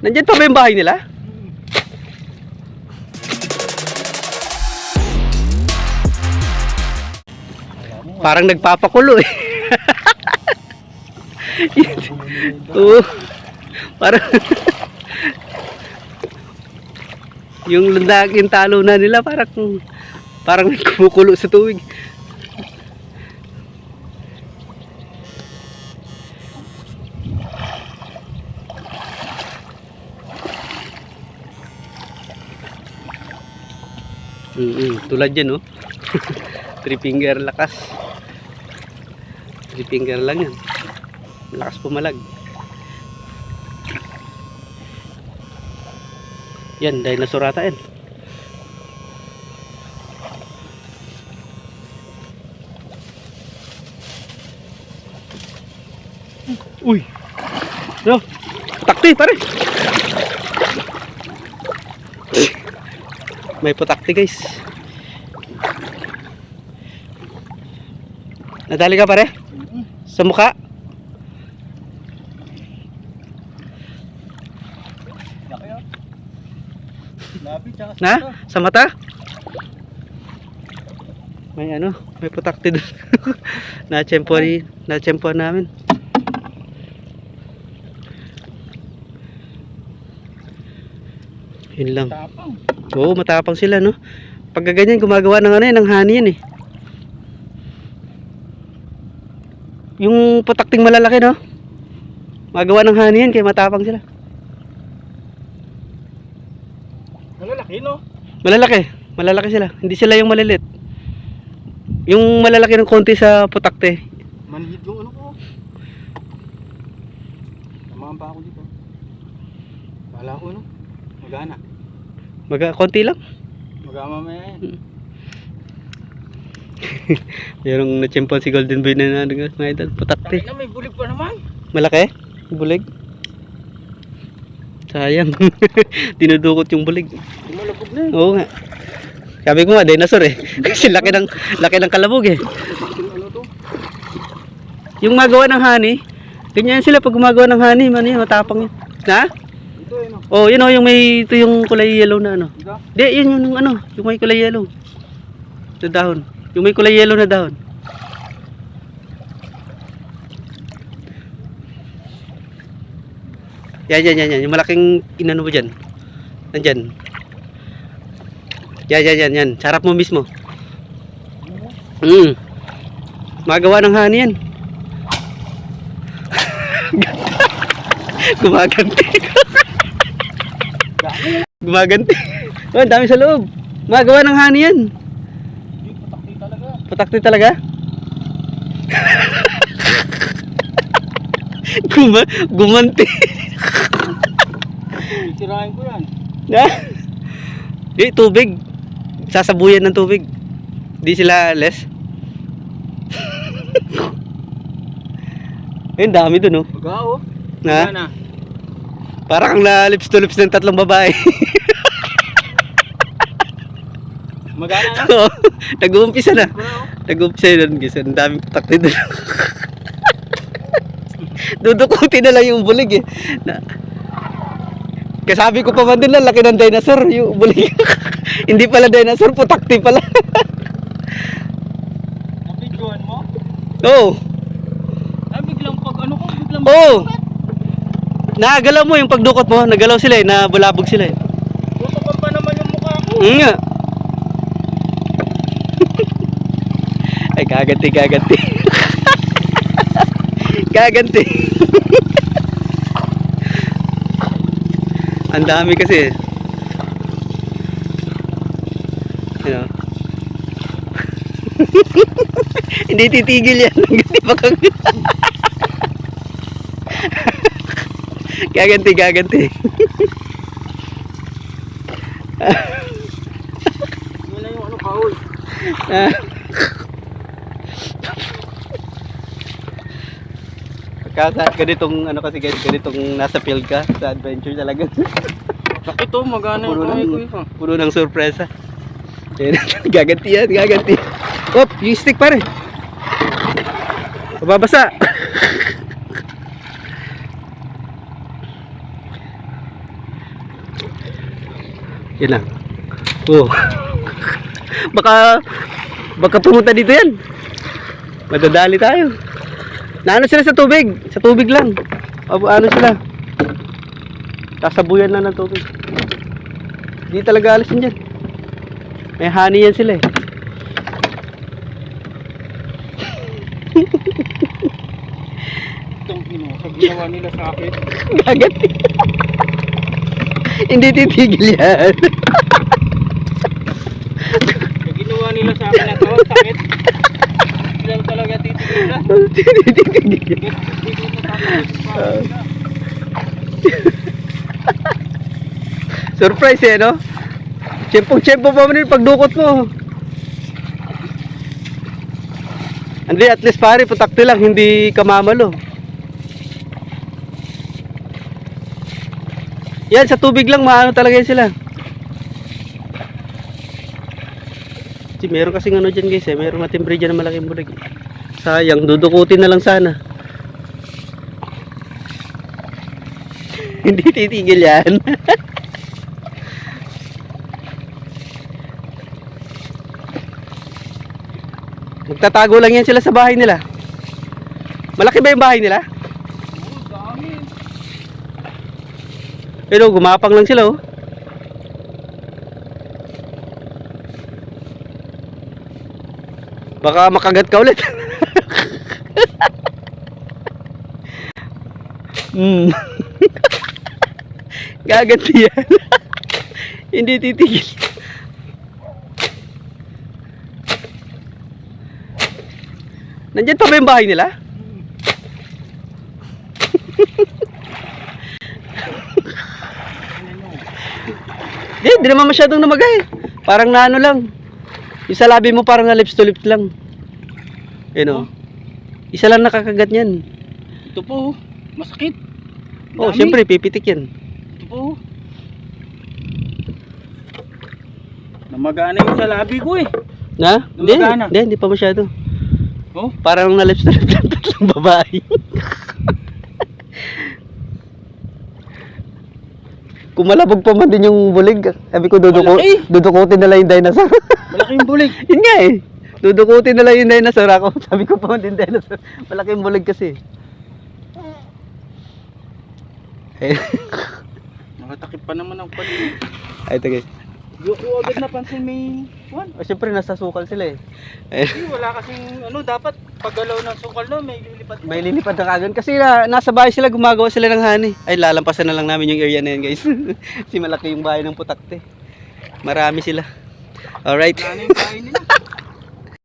Nandyan pa ba yung bahay nila? Parang nagpapakulo eh. Oo. Parang yung laging talo na nila parang kumukulo sa tubig. Tulad yan, oh. 3 finger lakas. 3 finger lang yan. Lakas pumalag. Yan, dinosaur ata yan. Uy! No, putakti pare! May putakti guys. Nadali ka pare? Sa mukha? Na? Sa mata? May ano, may putakti doon. Na-tsempuan namin. Yun lang. Oo, matapang sila, no? Pag ganyan, gumagawa ng ano yan, ng honey yan eh. Yung putakting malalaki, no? Magawa ng honey yan, kaya matapang sila. Malalaki, no? Malalaki sila. Hindi sila yung malilit. Yung malalaki ng konti sa putakte. Manhid yung ano ko. Tamahan pa ako dito. Bahala ko, no? Magana. Konti lang. Magamamaya yan. Merong na-champion si Golden Boy na mga idol. Putakte. Tayo na, may bulig pa naman. Malaki? Bulig? Sayang. Dinudukot yung bulig. Malabog na eh. Oo nga. Sabi ko nga, dinosaur eh. Kasi laki ng kalabog eh. Ano to? Yung magawa ng honey, ganyan sila pag gumagawa ng honey, man yun, matapang yun. Ha? Ito eh, no? Oh, yun oh, yung may, ito yung kulay yellow na ano. Ito? Di, yun yung ano, yung may kulay yellow. Sa dahon. Yung may kulay yellow na dahon. Yan. Yung malaking inano mo dyan. Nandyan. Yan. Sarap mo mismo. Magawa ng honey yan. Gumaganti. Oh, dami sa loob. Magawa ng honey yan. Putakti talaga. Putakti talaga? Gumanti. Titirahin ko yan. Di, tubig. Sasabuyan ng tubig. Di sila less. Ayun, dami dun, oh. Magao. Na? Na. Parang ang lips to lips ng 3 babae. Magana na. Oo, nag-uumpisa na. Magao. Nag-uumpisa na guys. Ang daming putakti dun. Dudukutin na lang yung bulig eh. Kasabi ko pa man din lang, laki ng dinosaur yung bulig. Hindi pala dinosaur, putakti pala. Napidyoan mo? Oo. Ay, biglang pag ano ko, biglang Oo. Nagalaw mo yung pagdukot mo, nagalaw sila eh, nabulabog sila eh. tutukan pa naman yung mukha ko. Nga. Ay, gaganti. Gaganti. Ang dami kasi. You know? Hindi titigil yan. Ganti pa kang... Gaganti. Yun na yung ano, kaul. Pagka ganitong ano kasi guys, ganitong nasa field ka sa adventure talaga. Sakit to, magana yung kamay ko yun. Puno ng sorpresa. Gaganti. Op, yung stick pare. Mababasa. Yan lang. Oh. baka pumunta dito yan. Madadali tayo. Naano sila sa tubig? Sa tubig lang. Ano sila? Kasabuyan lang ng tubig. Hindi talaga alisin dyan. May honey yan sila eh. Itong ginawa nila sa akin. Gagat. Hindi titigil yan. Yung ginawa nila sa akin na to, sakit. Hindi lang talaga titigil na. Hindi titigil yan. Hindi ko natapos pa. Surprise eh, no? Tiyempong-tiyempo pa man yung pagdukot mo. Hindi, at least pare, putakti lang, hindi kamamalo. Yan, sa tubig lang, maano talaga yan sila. Meron kasing ano dyan guys eh, meron matimbre dyan na malaking bulig. Sayang, dudukutin na lang sana. Hindi titigil yan. Magtatago lang yan sila sa bahay nila. Malaki ba yung bahay nila? Oo, dami. Pero gumapang lang sila oh. Baka makagat ka ulit. Gaganti yan. Hindi titigil. Nandyan pa ba yung bahay nila? Di naman masyadong namagay. Parang naano lang. Yung sa labi mo parang na lips to lips lang. Yun o. Isa lang nakakagat niyan. Ito po, masakit. Oh, Dami. siyempre pipitik yan. Ito po. Namagana yung sa labi ko eh. Na? Hindi, Gumagana. hindi pa masyado. Oh? Parang na lips to lips lang tatlong babae. Kung malabog pa man din yung bulig, sabi ko Malaki. dudukutin na lang yung dinosaur. Malaking bulig. Yun nga eh. Dudukutin na lang yung dinosaur ako. Sabi ko pa man din dinosaur. Malaking bulig kasi. Eh. Nakatakip pa naman ang paligid. Ay, ito guys. Yung ko agad napansin may one. O, syempre nasa sukal sila eh. Hindi, wala kasing ano, dapat paggalaw ng sukal no, may lilipat. May lilipad na kagad. Kasi nasa bahay sila, gumagawa sila ng honey. Ay, lalampasan na lang namin yung area na yan guys. Kasi malaki yung bahay ng putakte. Marami sila. Alright. Wala na yung kain nila.